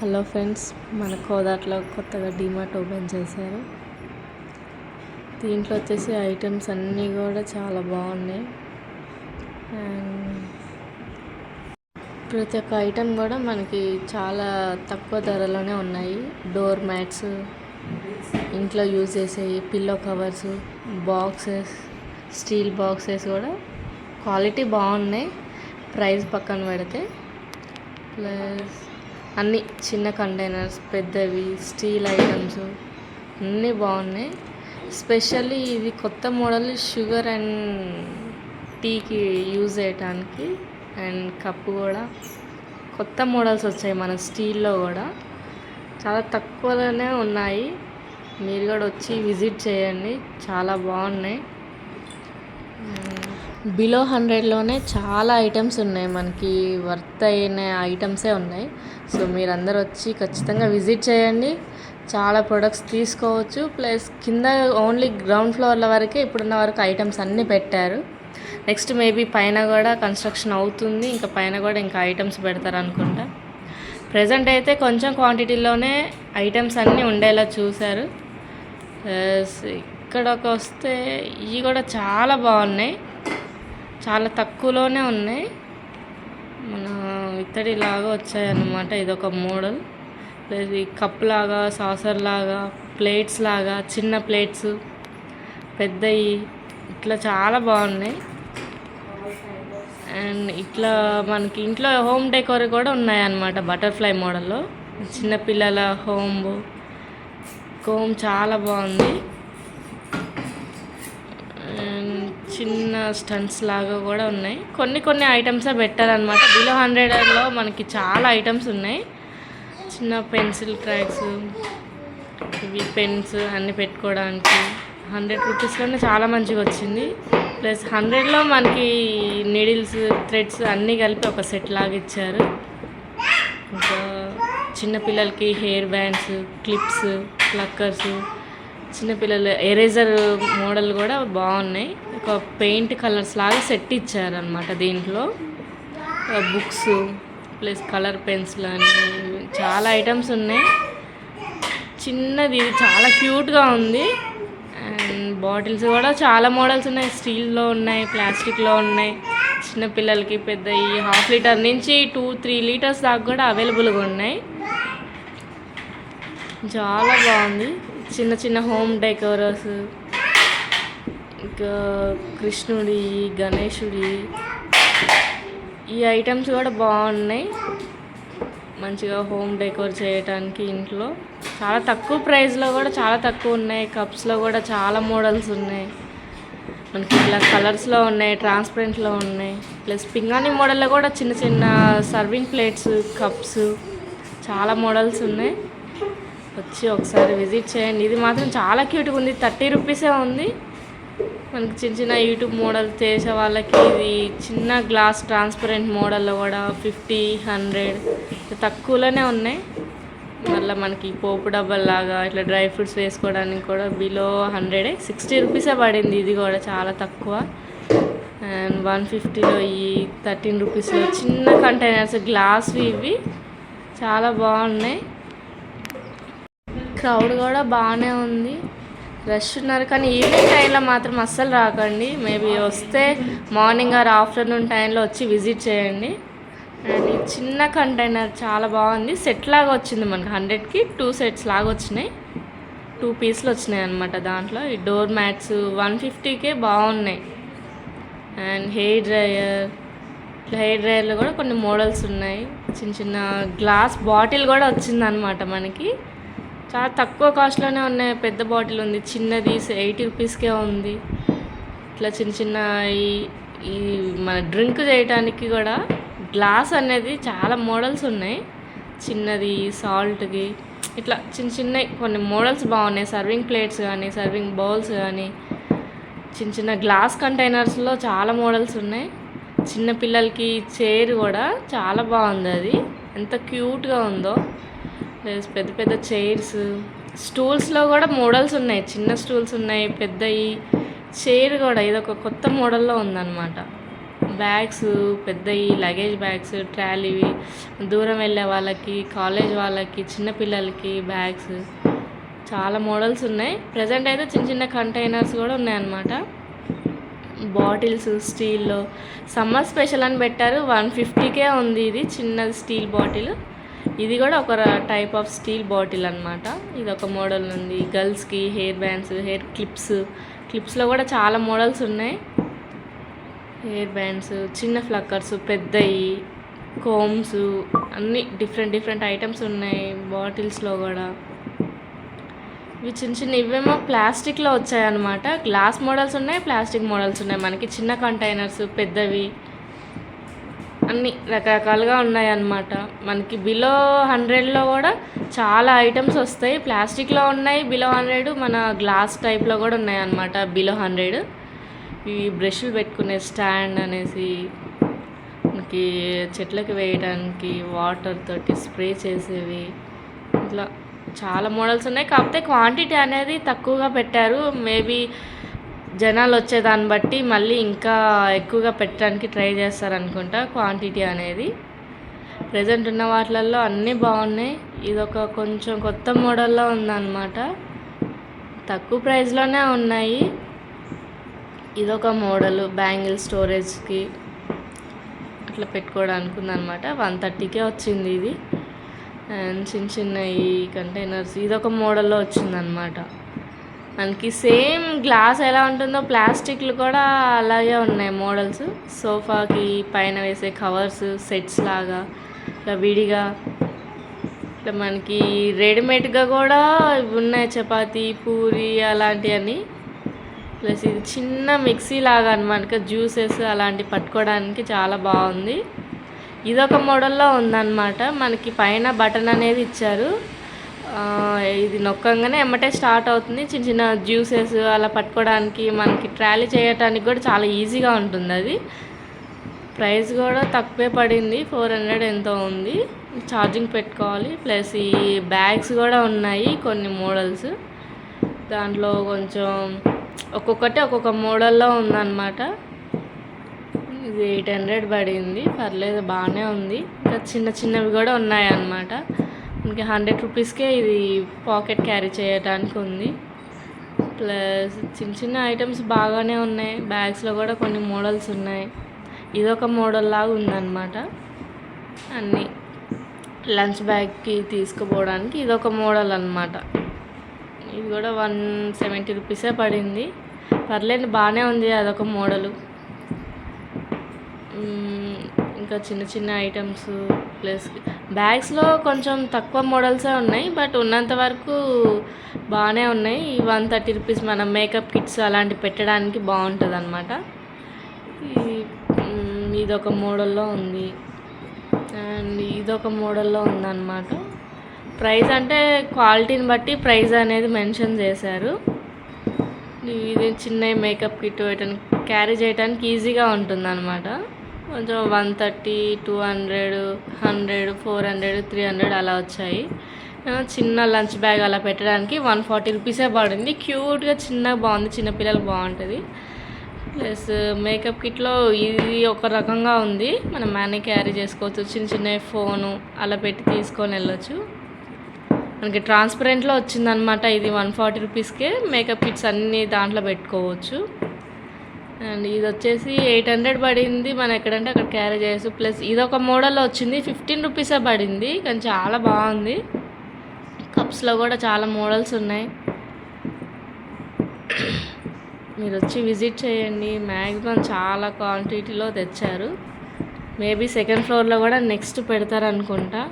Hello friends, మన కోదాట్లో కొత్తగా DMart open చేశారు. దీంట్లో వచ్చేసి ఐటమ్స్ అన్నీ కూడా చాలా బాగున్నాయి. అండ్ ప్రతి ఒక్క ఐటెం కూడా మనకి చాలా తక్కువ ధరలోనే ఉన్నాయి. డోర్ మ్యాట్స్, ఇంట్లో యూజ్ చేసేవి, pillow covers, boxes, steel boxes కూడా క్వాలిటీ బాగున్నాయి. ప్రైస్ పక్కన పెడితే ప్లస్ అన్నీ చిన్న కంటైనర్స్, పెద్దవి, స్టీల్ ఐటమ్స్ అన్నీ బాగున్నాయి. స్పెషల్లీ ఇది కొత్త మోడల్ షుగర్ అండ్ టీకి యూజ్ చేయడానికి. అండ్ కప్పు కూడా కొత్త మోడల్స్ వచ్చాయి మన స్టీల్లో కూడా. చాలా తక్కువలోనే ఉన్నాయి. మీరు కూడా వచ్చి విజిట్ చేయండి, చాలా బాగున్నాయి. బిలో 100లోనే చాలా ఐటమ్స్ ఉన్నాయి, మనకి వర్త్ అయిన ఐటమ్సే ఉన్నాయి. సో మీరందరూ వచ్చి ఖచ్చితంగా విజిట్ చేయండి, చాలా ప్రొడక్ట్స్ తీసుకోవచ్చు. ప్లస్ కింద ఓన్లీ గ్రౌండ్ ఫ్లోర్ల వరకే ఇప్పుడున్న వరకు ఐటమ్స్ అన్నీ పెట్టారు. నెక్స్ట్ మేబీ పైన కూడా కన్స్ట్రక్షన్ అవుతుంది, ఇంకా పైన కూడా ఇంకా ఐటమ్స్ పెడతారు అనుకుంటా. ప్రజెంట్ అయితే కొంచెం క్వాంటిటీలోనే ఐటమ్స్ అన్నీ ఉండేలా చూశారు. ఇక్కడకి వస్తే ఇవి కూడా చాలా బాగున్నాయి, చాలా తక్కువలోనే ఉన్నాయి. మన ఇత్తడి లాగా వచ్చాయన్నమాట. ఇదొక మోడల్. ఇది కప్ లాగా, సాసర్ లాగా, ప్లేట్స్ లాగా, చిన్న ప్లేట్స్, పెద్దవి, ఇట్లా చాలా బాగున్నాయి. అండ్ ఇట్లా మనకి ఇంట్లో హోమ్ డెకోర్ కూడా ఉన్నాయన్నమాట. బటర్ఫ్లై మోడల్లో చిన్నపిల్లల హోమ్ చాలా బాగుంది. చిన్న స్టంట్స్ లాగా కూడా ఉన్నాయి. కొన్ని ఐటమ్సే పెట్టారనమాట. బిలో 100లో మనకి చాలా ఐటమ్స్ ఉన్నాయి. చిన్న పెన్సిల్ ట్రాక్స్, ఇవి పెన్స్ అన్నీ పెట్టుకోవడానికి 100 రూపీస్లోనే చాలా మంచిగా వచ్చింది. ప్లస్ 100లో మనకి నీడిల్స్, థ్రెడ్స్ అన్నీ కలిపి ఒక సెట్ లాగా ఇచ్చారు. ఇంకా చిన్నపిల్లలకి హెయిర్ బ్యాండ్స్, క్లిప్స్, ప్లక్కర్స్, చిన్నపిల్లల ఎరేజర్ మోడల్ కూడా బాగున్నాయి. ఒక పెయింట్ కలర్స్ లాగా సెట్ ఇచ్చారనమాట. దీంట్లో బుక్స్ ప్లస్ కలర్ పెన్సిల్ అని చాలా ఐటమ్స్ ఉన్నాయి. చిన్నది ఇది చాలా క్యూట్గా ఉంది. అండ్ బాటిల్స్ కూడా చాలా మోడల్స్ ఉన్నాయి. స్టీల్లో ఉన్నాయి, ప్లాస్టిక్లో ఉన్నాయి. చిన్నపిల్లలకి పెద్దవి 1/2 లీటర్ నుంచి 2-3 లీటర్స్ దాకా కూడా అవైలబుల్గా ఉన్నాయి. చాలా బాగుంది. చిన్న హోమ్ డెకోరర్స్, ఇంకా కృష్ణుడి, గణేశుడి, ఈ ఐటమ్స్ కూడా బాగున్నాయి. మంచిగా హోమ్ డెకోర్ చేయడానికి ఇంట్లో చాలా తక్కువ ప్రైస్లో కూడా చాలా తక్కువ ఉన్నాయి. కప్స్లో కూడా చాలా మోడల్స్ ఉన్నాయి. మనకి ఇట్లా కలర్స్లో ఉన్నాయి, ట్రాన్స్పరెంట్లో ఉన్నాయి. ప్లస్ పింగాణి మోడల్లో కూడా చిన్న సర్వింగ్ ప్లేట్స్, కప్స్ చాలా మోడల్స్ ఉన్నాయి. వచ్చి ఒకసారి విజిట్ చేయండి. ఇది మాత్రం చాలా క్యూట్గా ఉంది. 30 రూపీసే ఉంది. మనకి చిన్న యూట్యూబ్ మోడల్ చేసే వాళ్ళకి ఇది చిన్న గ్లాస్ ట్రాన్స్పరెంట్ మోడల్లో కూడా 50-100 తక్కువలోనే ఉన్నాయి. మళ్ళీ మనకి పోపు డబ్బాలాగా ఇట్లా డ్రై ఫ్రూట్స్ వేసుకోవడానికి కూడా బిలో 100, 60 రూపీసే పడింది. ఇది కూడా చాలా తక్కువ. అండ్ 150లో ఈ 13 రూపీస్లో చిన్న కంటైనర్స్, గ్లాస్వి, ఇవి చాలా బాగున్నాయి. క్రౌడ్ కూడా బాగానే ఉంది, రష్ ఉన్నారు. కానీ ఈవినింగ్ టైంలో మాత్రం అస్సలు రాకండి. మేబీ వస్తే మార్నింగ్ ఆర్ ఆఫ్టర్నూన్ టైంలో వచ్చి విజిట్ చేయండి. అండ్ ఈ చిన్న కంటైనర్ చాలా బాగుంది. సెట్ లాగా వచ్చింది మనకి. 100కి 2 సెట్స్ లాగా వచ్చినాయి. 2 పీస్లు వచ్చినాయి అనమాట దాంట్లో. ఈ డోర్ మ్యాట్స్ 150కే బాగున్నాయి. అండ్ హెయిర్ డ్రైయర్లో కూడా కొన్ని మోడల్స్ ఉన్నాయి. చిన్న గ్లాస్ బాటిల్ కూడా వచ్చిందనమాట మనకి. చాలా తక్కువ కాస్ట్లోనే ఉన్నాయి. పెద్ద బాటిల్ ఉంది, చిన్నది 80 రూపీస్కే ఉంది. ఇట్లా చిన్న ఈ మన డ్రింక్ చేయడానికి కూడా గ్లాస్ అనేది చాలా మోడల్స్ ఉన్నాయి. చిన్నది సాల్ట్కి ఇట్లా చిన్నవి కొన్ని మోడల్స్ బాగున్నాయి. సర్వింగ్ ప్లేట్స్ కానీ, సర్వింగ్ బౌల్స్ కానీ, చిన్న గ్లాస్ కంటైనర్స్లో చాలా మోడల్స్ ఉన్నాయి. చిన్నపిల్లలకి చైర్ కూడా చాలా బాగుంది. అది ఎంత క్యూట్గా ఉందో. ప్లస్ పెద్ద చైర్స్, స్టూల్స్లో కూడా మోడల్స్ ఉన్నాయి. చిన్న స్టూల్స్ ఉన్నాయి, పెద్దవి. చైర్ కూడా ఇదొక కొత్త మోడల్లో ఉందన్నమాట. బ్యాగ్స్ పెద్దవి లగేజ్ బ్యాగ్స్, ట్రాలీవి, దూరం వెళ్ళే వాళ్ళకి, కాలేజ్ వాళ్ళకి, చిన్నపిల్లలకి బ్యాగ్స్ చాలా మోడల్స్ ఉన్నాయి. ప్రజెంట్ అయితే చిన్న చిన్న కంటైనర్స్ కూడా ఉన్నాయన్నమాట. బాటిల్స్ స్టీల్లో సమ్మర్ స్పెషల్ అని పెట్టారు. 150కే ఉంది ఇది చిన్నది స్టీల్ బాటిల్. ఇది కూడా ఒక టైప్ ఆఫ్ స్టీల్ బాటిల్ అనమాట. ఇది ఒక మోడల్ ఉంది. గర్ల్స్కి హెయిర్ బ్యాండ్స్, హెయిర్ క్లిప్స్లో కూడా చాలా మోడల్స్ ఉన్నాయి. హెయిర్ బ్యాండ్స్, చిన్న ఫ్లక్కర్స్, పెద్దవి, కోమ్స్, అన్నీ డిఫరెంట్ ఐటమ్స్ ఉన్నాయి బాటిల్స్లో కూడా. ఇవి చిన్న ఇవేమో ప్లాస్టిక్లో వచ్చాయన్నమాట. గ్లాస్ మోడల్స్ ఉన్నాయి, ప్లాస్టిక్ మోడల్స్ ఉన్నాయి. మనకి చిన్న కంటైనర్స్, పెద్దవి అన్నీ రకరకాలుగా ఉన్నాయన్నమాట. మనకి బిలో 100లో కూడా చాలా ఐటమ్స్ వస్తాయి. ప్లాస్టిక్లో ఉన్నాయి బిలో 100, మన గ్లాస్ టైప్లో కూడా ఉన్నాయన్నమాట బిలో 100. ఈ బ్రష్లు పెట్టుకునే స్టాండ్ అనేసి, మనకి చెట్లకి వేయడానికి వాటర్ తోటి స్ప్రే చేసేవి, ఇట్లా చాలా మోడల్స్ ఉన్నాయి. కాకపోతే క్వాంటిటీ అనేది తక్కువగా పెట్టారు. మేబీ జనాలు వచ్చేదాన్ని బట్టి మళ్ళీ ఇంకా ఎక్కువగా పెట్టడానికి ట్రై చేస్తారనుకుంటా క్వాంటిటీ అనేది. ప్రజెంట్ ఉన్న వాటిలలో అన్నీ బాగున్నాయి. ఇదొక కొంచెం కొత్త మోడల్లో ఉందన్నమాట. తక్కువ ప్రైస్లోనే ఉన్నాయి. ఇదొక మోడల్ బ్యాంగిల్ స్టోరేజ్కి అట్లా పెట్టుకోవడానికి ఉందన్నమాట. 130కే వచ్చింది ఇది. అండ్ చిన్న ఈ కంటైనర్స్ ఇదొక మోడల్లో వచ్చిందనమాట. మనకి సేమ్ గ్లాస్ ఎలా ఉంటుందో ప్లాస్టిక్లు కూడా అలాగే ఉన్నాయి మోడల్స్. సోఫాకి పైన వేసే కవర్స్, సెట్స్ లాగా ఇట్లా విడిగా, ఇట్లా మనకి రెడీమేడ్గా కూడా ఇవి ఉన్నాయి. చపాతీ, పూరి అలాంటివన్నీ. ప్లస్ ఇది చిన్న మిక్సీ లాగా అనమాట. జ్యూసెస్ అలాంటివి పట్టుకోవడానికి చాలా బాగుంది. ఇదొక మోడల్లో ఉందన్నమాట. మనకి పైన బటన్ అనేది ఇచ్చారు. ఇది నొక్కంగానే ఎమ్మటే స్టార్ట్ అవుతుంది. చిన్న జ్యూసెస్ అలా పట్టుకోవడానికి, మనకి ట్రాలీ చేయడానికి కూడా చాలా ఈజీగా ఉంటుంది అది. ప్రైస్ కూడా తక్కువే పడింది, 400 ఎంతో ఉంది. ఛార్జింగ్ పెట్టుకోవాలి. ప్లస్ ఈ బ్యాగ్స్ కూడా ఉన్నాయి కొన్ని మోడల్స్. దాంట్లో కొంచెం ఒక్కొక్కటి ఒక్కొక్క మోడల్లో ఉందన్నమాట. ఇది 800 పడింది, పర్లేదు బాగానే ఉంది. ఇంకా చిన్నవి కూడా ఉన్నాయన్నమాట. ఇంకా 100 రూపీస్కే ఇది పాకెట్ క్యారీ చేయడానికి ఉంది. ప్లస్ చిన్న ఐటమ్స్ బాగానే ఉన్నాయి. బ్యాగ్స్లో కూడా కొన్ని మోడల్స్ ఉన్నాయి. ఇదొక మోడల్ లాగా ఉందన్నమాట. అన్నీ లంచ్ బ్యాగ్కి తీసుకుపోవడానికి ఇదొక మోడల్ అన్నమాట. ఇది కూడా 170 రూపీసే పడింది, పర్లేదు బాగానే ఉంది. అదొక మోడలు. ఇంకా చిన్న ఐటమ్స్ ప్లస్ బ్యాగ్స్లో కొంచెం తక్కువ మోడల్సే ఉన్నాయి, బట్ ఉన్నంత వరకు బాగానే ఉన్నాయి. 130 రూపీస్ మనం మేకప్ కిట్స్ అలాంటివి పెట్టడానికి బాగుంటుంది అనమాట. ఇదొక మోడల్లో ఉంది అండ్ ఇదొక మోడల్లో ఉందన్నమాట. ప్రైస్ అంటే క్వాలిటీని బట్టి ప్రైస్ అనేది మెన్షన్ చేశారు. ఇది చిన్న మేకప్ కిట్ క్యారీ చేయడానికి ఈజీగా ఉంటుంది అనమాట. కొంచెం 130, 200, 100, 400, 300 అలా వచ్చాయి. చిన్న లంచ్ బ్యాగ్ అలా పెట్టడానికి 140 రూపీసే పడింది. క్యూట్గా చిన్నగా బాగుంది, చిన్నపిల్లలకు బాగుంటుంది. ప్లస్ మేకప్ కిట్లో ఇది ఒక రకంగా ఉంది, మనం మ్యానే క్యారీ చేసుకోవచ్చు. చిన్న ఫోను అలా పెట్టి తీసుకొని వెళ్ళొచ్చు. మనకి ట్రాన్స్పరెంట్లో వచ్చిందనమాట. ఇది 140 రూపీస్కే మేకప్ కిట్స్ అన్నీ దాంట్లో పెట్టుకోవచ్చు. అండ్ ఇది వచ్చేసి 800 పడింది. మనం ఎక్కడంటే అక్కడ క్యారీ చేయొచ్చు. ప్లస్ ఇదొక మోడల్లో వచ్చింది, 15 రూపీసే పడింది, కానీ చాలా బాగుంది. కప్స్లో కూడా చాలా మోడల్స్ ఉన్నాయి. మీరు వచ్చి విజిట్ చేయండి. మ్యాక్సిమం చాలా క్వాంటిటీలో తెచ్చారు. మేబీ సెకండ్ ఫ్లోర్లో కూడా నెక్స్ట్ పెడతారనుకుంటా,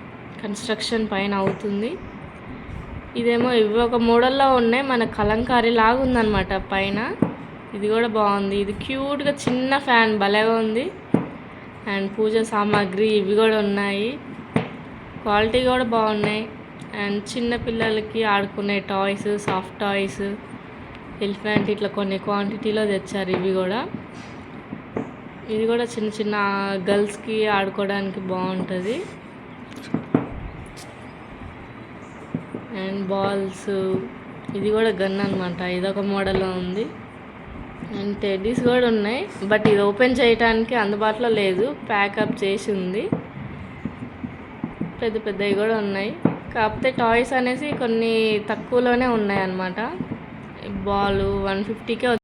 కన్స్ట్రక్షన్ పైన అవుతుంది. ఇదేమో ఇవి ఒక మోడల్లో ఉన్నాయి, మన కలంకారీ లాగా ఉందన్నమాట పైన. ఇది కూడా బాగుంది. ఇది క్యూట్గా చిన్న ఫ్యాన్ భలేగా ఉంది. అండ్ పూజ సామాగ్రి ఇవి కూడా ఉన్నాయి, క్వాలిటీ కూడా బాగున్నాయి. అండ్ చిన్న పిల్లలకి ఆడుకునే టాయ్స్, సాఫ్ట్ టాయ్స్, ఎలిఫెంట్ ఇట్లా కొన్ని క్వాంటిటీలో తెచ్చారు. ఇవి కూడా ఇది కూడా చిన్న గర్ల్స్కి ఆడుకోవడానికి బాగుంటుంది. అండ్ బాల్స్, ఇది కూడా గన్ అనమాట. ఇదొక మోడల్లో ఉంది. అండ్ టెడ్డీస్ కూడా ఉన్నాయి, బట్ ఇది ఓపెన్ చేయడానికి అందుబాటులో లేదు, ప్యాకప్ చేసి ఉంది. పెద్ద పెద్దవి కూడా ఉన్నాయి, కాకపోతే టాయ్స్ అనేసి కొన్ని తక్కువలోనే ఉన్నాయి అన్నమాట. బాల్ 150కే